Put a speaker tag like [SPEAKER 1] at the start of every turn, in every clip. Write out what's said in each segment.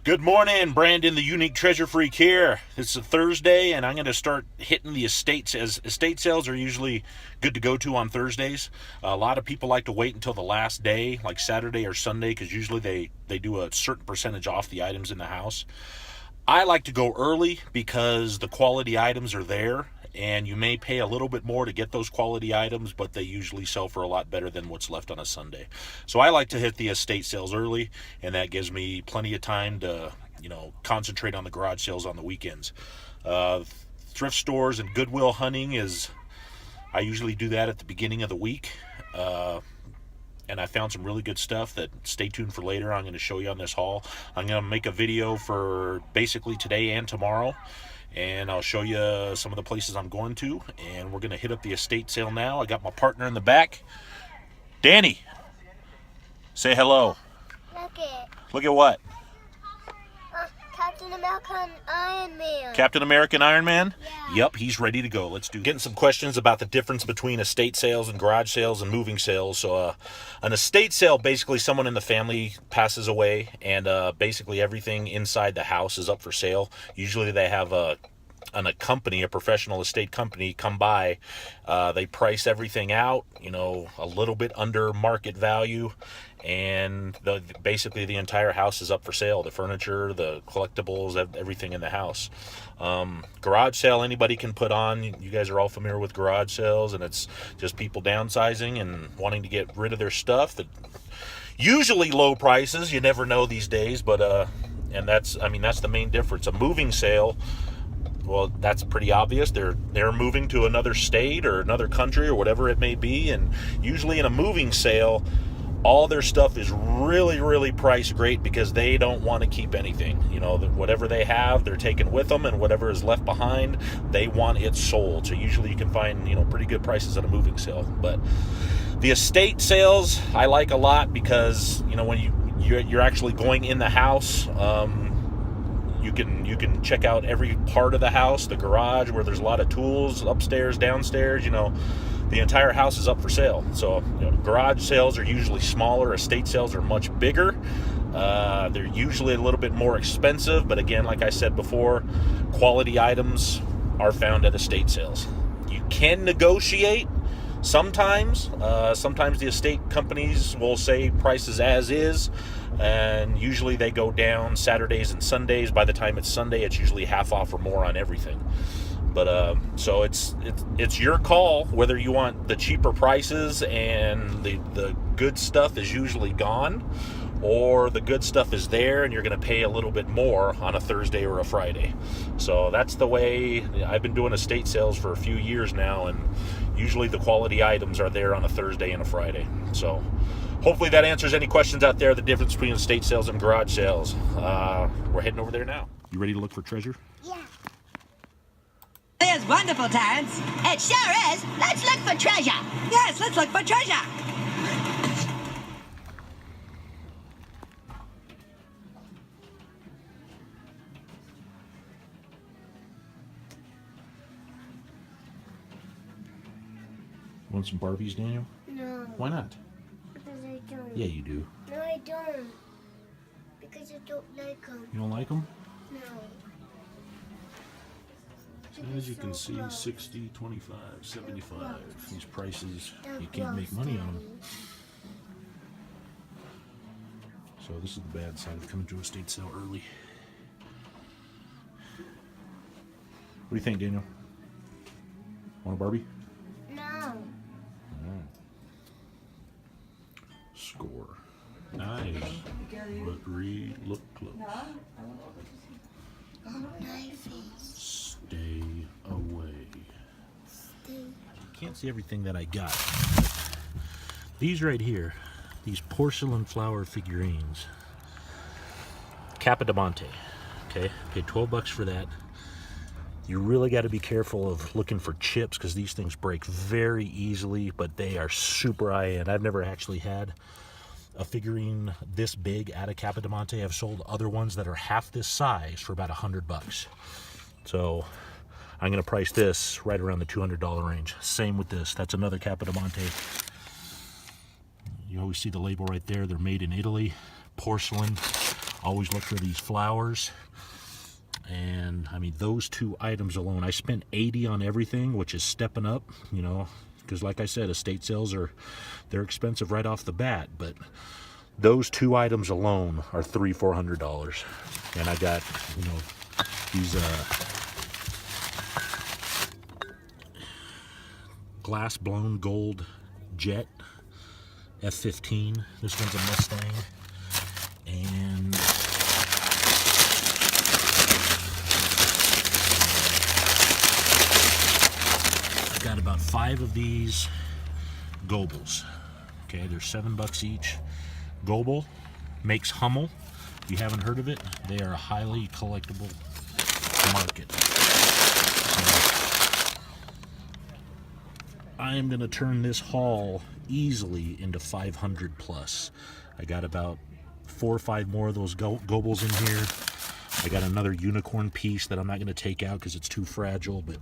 [SPEAKER 1] Good morning, Brandon, the Unique Treasure Freak here. It's a Thursday, and I'm going to start hitting the estate sales. Estate sales are usually good to go to on Thursdays. A lot of people like to wait until the last day, like Saturday or Sunday, because usually they do a certain percentage off the items in the house. I like to go early because the quality items are there, and you may pay a little bit more to get those quality items, but they usually sell for a lot better than what's left on a Sunday. So I like to hit the estate sales early, and that gives me plenty of time to, concentrate on the garage sales on the weekends. Thrift stores and Goodwill hunting I usually do that at the beginning of the week. And I found some really good stuff that stay tuned for later. I'm going to show you on this haul. I'm going to make a video for basically today and tomorrow, and I'll show you some of the places I'm going to, and we're going to hit up the estate sale now. I got my partner in the back. Danny, say hello. Look at what?
[SPEAKER 2] Captain American Iron Man.
[SPEAKER 1] Captain American Iron Man?
[SPEAKER 2] Yeah.
[SPEAKER 1] Yep, he's ready to go. Let's do it. Getting some questions about the difference between estate sales and garage sales and moving sales. So an estate sale, basically someone in the family passes away, and basically everything inside the house is up for sale. Usually they have a professional estate company come by. They price everything out, a little bit under market value, and basically the entire house is up for sale. The furniture, the collectibles, everything in the house. Garage sale anybody can put on. You guys are all familiar with garage sales, and it's just people downsizing and wanting to get rid of their stuff. That usually low prices. You never know these days, but and that's the main difference. A moving sale, well, that's pretty obvious. They're moving to another state or another country or whatever it may be, and usually in a moving sale, all their stuff is really, really priced great because they don't want to keep anything. Whatever they have, they're taking with them, and whatever is left behind, they want it sold. So usually you can find, pretty good prices at a moving sale. But the estate sales I like a lot because, when you're actually going in the house, you can check out every part of the house, the garage where there's a lot of tools, upstairs, downstairs, the entire house is up for sale. So garage sales are usually smaller. Estate sales are much bigger. They're usually a little bit more expensive, but again, like I said before, quality items are found at estate sales. You can negotiate sometimes. Sometimes the estate companies will say prices as is, and usually they go down Saturdays and Sundays. By the time it's Sunday, it's usually half off or more on everything. But so it's your call whether you want the cheaper prices and the good stuff is usually gone, or the good stuff is there and you're going to pay a little bit more on a Thursday or a Friday. So that's the way. I've been doing estate sales for a few years now, and usually the quality items are there on a Thursday and a Friday. So hopefully that answers any questions out there, the difference between estate sales and garage sales. We're heading over there now. You ready to look for treasure?
[SPEAKER 2] Yeah.
[SPEAKER 3] There's wonderful, Terrence.
[SPEAKER 2] It sure is. Let's look for treasure.
[SPEAKER 3] Yes, let's look for treasure.
[SPEAKER 1] Want some Barbies, Daniel?
[SPEAKER 2] No.
[SPEAKER 1] Why not?
[SPEAKER 2] Because I don't.
[SPEAKER 1] Yeah, you do.
[SPEAKER 2] No, I don't. Because I don't like them.
[SPEAKER 1] You don't like them?
[SPEAKER 2] No.
[SPEAKER 1] As you can see, 60, 25, 75. These prices, you can't make money on them. So this is the bad side of coming to a estate sale early. What do you think, Daniel? Want a Barbie?
[SPEAKER 2] No.
[SPEAKER 1] Score. Nice. But look close. Stay away. Can't see everything that I got. These right here, these porcelain flower figurines. Capodimonte. Okay, paid $12 for that. You really got to be careful of looking for chips because these things break very easily, but they are super high-end. I've never actually had a figurine this big at a Capodimonte. I've sold other ones that are half this size for about $100. So I'm going to price this right around the $200 range. Same with this. That's another Capodimonte. You always see the label right there. They're made in Italy. Porcelain. Always look for these flowers. And I mean, those two items alone, I spent $80 on everything, which is stepping up, you know, because like I said, estate sales they're expensive right off the bat, but those two items alone are $300-400. And I got, you know, these glass blown gold jet F-15. This one's a Mustang. And I got about 5 of these Gobles. Okay, they're $7 each. Goble makes Hummel. If you haven't heard of it, they are a highly collectible market. So I am going to turn this haul easily into 500 plus. I got about 4 or 5 more of those Gobles in here. I got another unicorn piece that I'm not going to take out because it's too fragile, but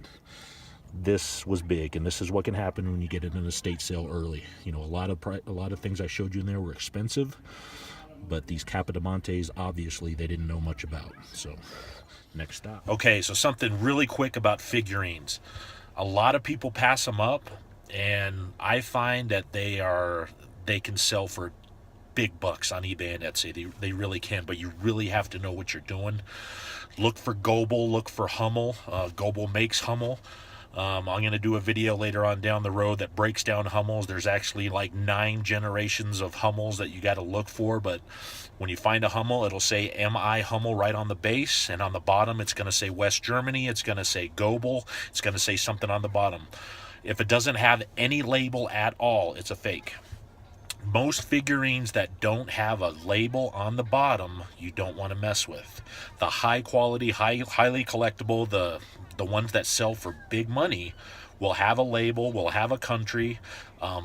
[SPEAKER 1] this was big, and this is what can happen when you get in an estate sale early. You know, a lot of things I showed you in there were expensive, but these Capodimontes, obviously, they didn't know much about. So, next stop. Okay, so something really quick about figurines. A lot of people pass them up, and I find that they can sell for big bucks on eBay and Etsy. They really can, but you really have to know what you're doing. Look for Goble, look for Hummel. Goble makes Hummel. I'm going to do a video later on down the road that breaks down Hummels. There's actually like 9 generations of Hummels that you got to look for, but when you find a Hummel, it'll say MI Hummel right on the base, and on the bottom it's going to say West Germany, it's going to say Goble, it's going to say something on the bottom. If it doesn't have any label at all, it's a fake. Most figurines that don't have a label on the bottom, you don't want to mess with. The high quality, highly collectible, the ones that sell for big money will have a label, will have a country.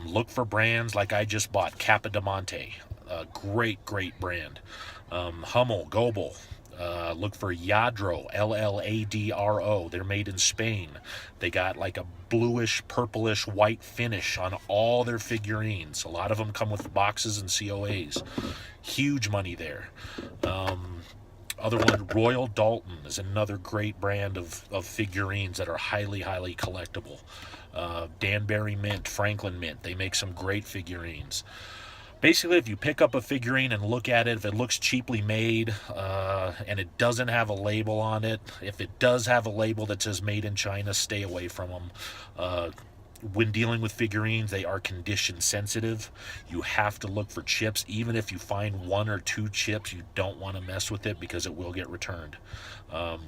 [SPEAKER 1] Look for brands like I just bought, Capodimonte, a great brand. Hummel, Goble. Look for Lladro, Lladro. They're made in Spain. They got like a bluish, purplish, white finish on all their figurines. A lot of them come with boxes and COAs. Huge money there. Other one, Royal Dalton, is another great brand of figurines that are highly collectible. Danbury Mint, Franklin Mint, they make some great figurines. Basically, if you pick up a figurine and look at it, if it looks cheaply made and it doesn't have a label on it, if it does have a label that says made in China, stay away from them. When dealing with figurines, they are condition sensitive. You have to look for chips. Even if you find 1 or 2 chips, you don't want to mess with it because it will get returned.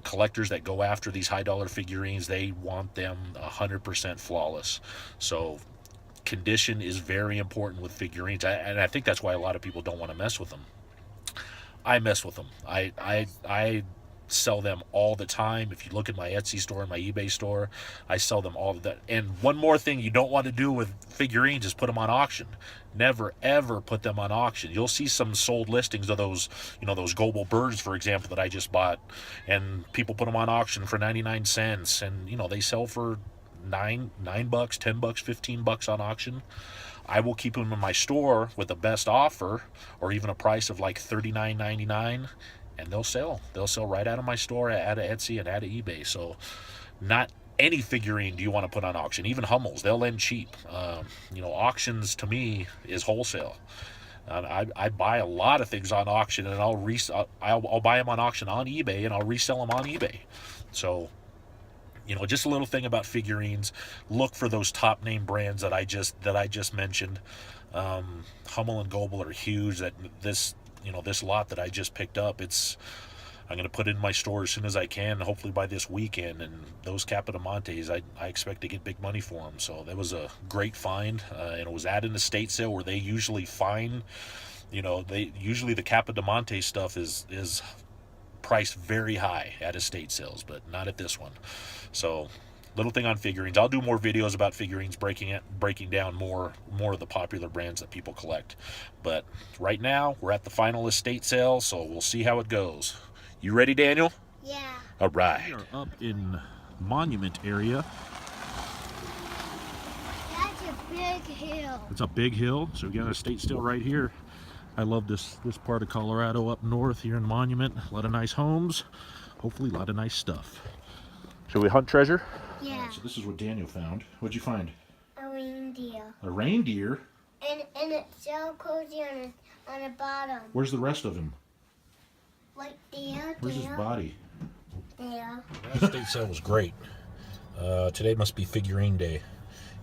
[SPEAKER 1] Collectors that go after these high dollar figurines, they want them 100% flawless. So condition is very important with figurines, and I think that's why a lot of people don't want to mess with them. I mess with them. I sell them all the time. If you look at my Etsy store and my eBay store, I sell them all of that. And one more thing you don't want to do with figurines is put them on auction. Never ever put them on auction. You'll see some sold listings of those, you know, those Goble birds, for example, that I just bought, and people put them on auction for 99 cents, and you know, they sell for $9, $10, $15 on auction. I will keep them in my store with the best offer, or even a price of like $39.99, and they'll sell right out of my store, out of Etsy and out of eBay. So not any figurine do you want to put on auction. Even Hummels, they'll end cheap. You know, auctions to me is wholesale. I buy a lot of things on auction, and I'll buy them on auction on eBay, and I'll resell them on eBay. So, you know, just a little thing about figurines. Look for those top name brands that I just mentioned. Hummel and Goble are huge. This lot that I just picked up, I'm going to put it in my store as soon as I can, hopefully by this weekend. And those Capodimontes, I expect to get big money for them. So that was a great find, and it was at an estate sale where they usually find, usually the Capodimonte stuff is priced very high at estate sales, but not at this one. So, little thing on figurines. I'll do more videos about figurines, breaking down more of the popular brands that people collect. But right now, we're at the final estate sale, so we'll see how it goes. You ready, Daniel?
[SPEAKER 2] Yeah.
[SPEAKER 1] All right. We are up in Monument area.
[SPEAKER 2] That's a big hill.
[SPEAKER 1] It's a big hill, so we got an estate sale right here. I love this part of Colorado up north here in Monument. A lot of nice homes. Hopefully a lot of nice stuff. Shall we hunt treasure?
[SPEAKER 2] Yeah.
[SPEAKER 1] So this is what Daniel found. What'd you find?
[SPEAKER 2] A reindeer.
[SPEAKER 1] A reindeer?
[SPEAKER 2] And it's so cozy on the bottom.
[SPEAKER 1] Where's the rest of him?
[SPEAKER 2] Right there.
[SPEAKER 1] Where's his body?
[SPEAKER 2] There.
[SPEAKER 1] That estate sale was great. Today must be figurine day.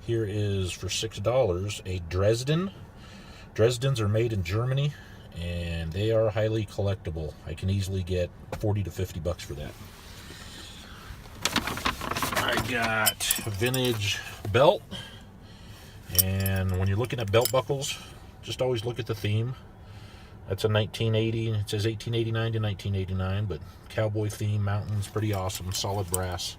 [SPEAKER 1] Here is for $6 a Dresden. Dresdens are made in Germany and they are highly collectible. I can easily get 40 to 50 bucks for that. I got a vintage belt. And when you're looking at belt buckles, just always look at the theme. That's a 1980. It says 1889 to 1989, but cowboy theme, mountains, pretty awesome. Solid brass.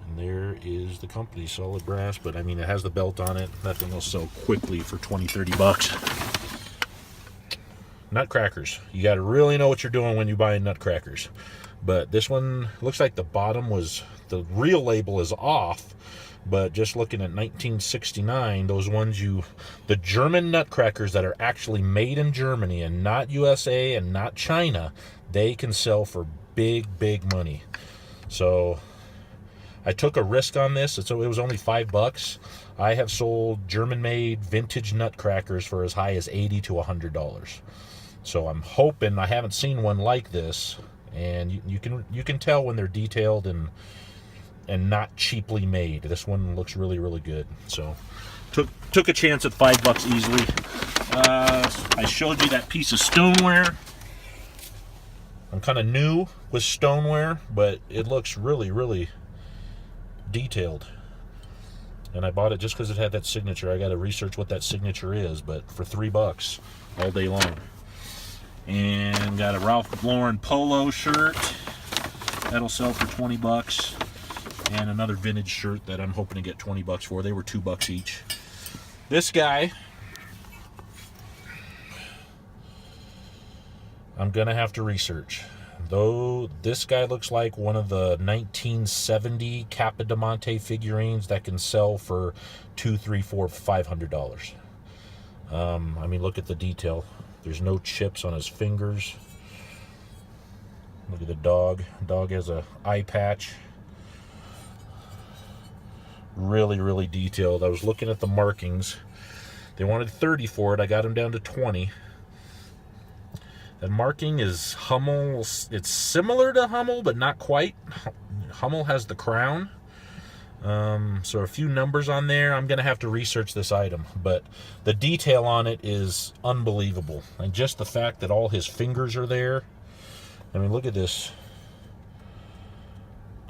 [SPEAKER 1] And there is the company, solid brass, but I mean, it has the belt on it. That thing will sell quickly for 20, 30 bucks. Nutcrackers. You got to really know what you're doing when you buy nutcrackers. But this one looks like the bottom was, the real label is off. But just looking at 1969, those ones the German nutcrackers that are actually made in Germany and not USA and not China, they can sell for big, big money. So I took a risk on this. It was only $5. I have sold German-made vintage nutcrackers for as high as $80 to $100. So I'm hoping, I haven't seen one like this, and you can tell when they're detailed and not cheaply made. This one looks really, really good. So took a chance at $5 easily. I showed you that piece of stoneware. I'm kind of new with stoneware, but it looks really, really detailed. And I bought it just because it had that signature. I got to research what that signature is, but for $3 all day long. And got a Ralph Lauren polo shirt. That'll sell for 20 bucks. And another vintage shirt that I'm hoping to get 20 bucks for. They were $2 each. This guy, I'm gonna have to research. Though this guy looks like one of the 1970 Capodimonte figurines that can sell for $200, $300, $400, $500. I mean, look at the detail. There's no chips on his fingers. Look at the dog. Dog has a eye patch. Really, really detailed. I was looking at the markings. They wanted 30 for it. I got them down to 20. The marking is Hummel. It's similar to Hummel, but not quite. Hummel has the crown. So a few numbers on there. I'm going to have to research this item. But the detail on it is unbelievable. And just the fact that all his fingers are there. I mean, look at this.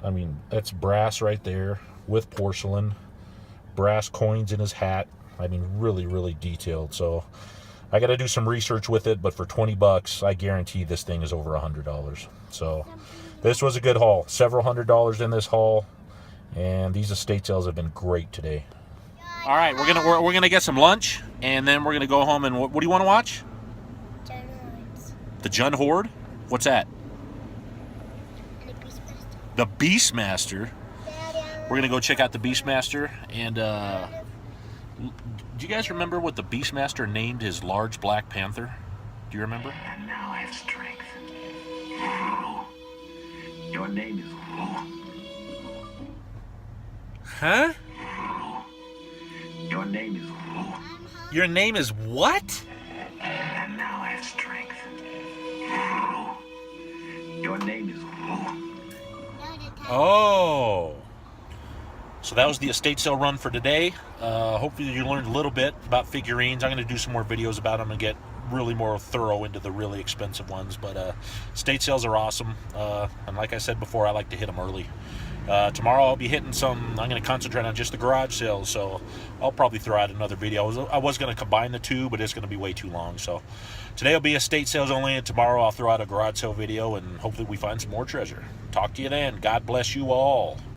[SPEAKER 1] I mean, that's brass right there with porcelain. Brass coins in his hat. I mean, really, really detailed. So I got to do some research with it, but for 20 bucks, I guarantee this thing is over $100. So this was a good haul. Several $100s in this haul, and these estate sales have been great today. All right, we're gonna get some lunch, and then we're gonna go home. And what do you want to watch?
[SPEAKER 2] John Horns.
[SPEAKER 1] The Jun Horde. What's that?
[SPEAKER 2] And the Beastmaster.
[SPEAKER 1] The Beastmaster. We're gonna go check out the Beastmaster, and do you guys remember what the Beastmaster named his large black panther? Do you remember?
[SPEAKER 4] And now I have strength. Your name is
[SPEAKER 1] Huh?
[SPEAKER 4] Your name is
[SPEAKER 1] Your name is what?
[SPEAKER 4] And now I have strength. Your name is
[SPEAKER 1] Oh. So that was the estate sale run for today. Hopefully you learned a little bit about figurines. I'm going to do some more videos about them and get really more thorough into the really expensive ones. But estate sales are awesome. And like I said before, I like to hit them early. Tomorrow I'll be hitting some. I'm going to concentrate on just the garage sales. So I'll probably throw out another video. I was going to combine the two, but it's going to be way too long. So today will be estate sales only. And tomorrow I'll throw out a garage sale video. And hopefully we find some more treasure. Talk to you then. God bless you all.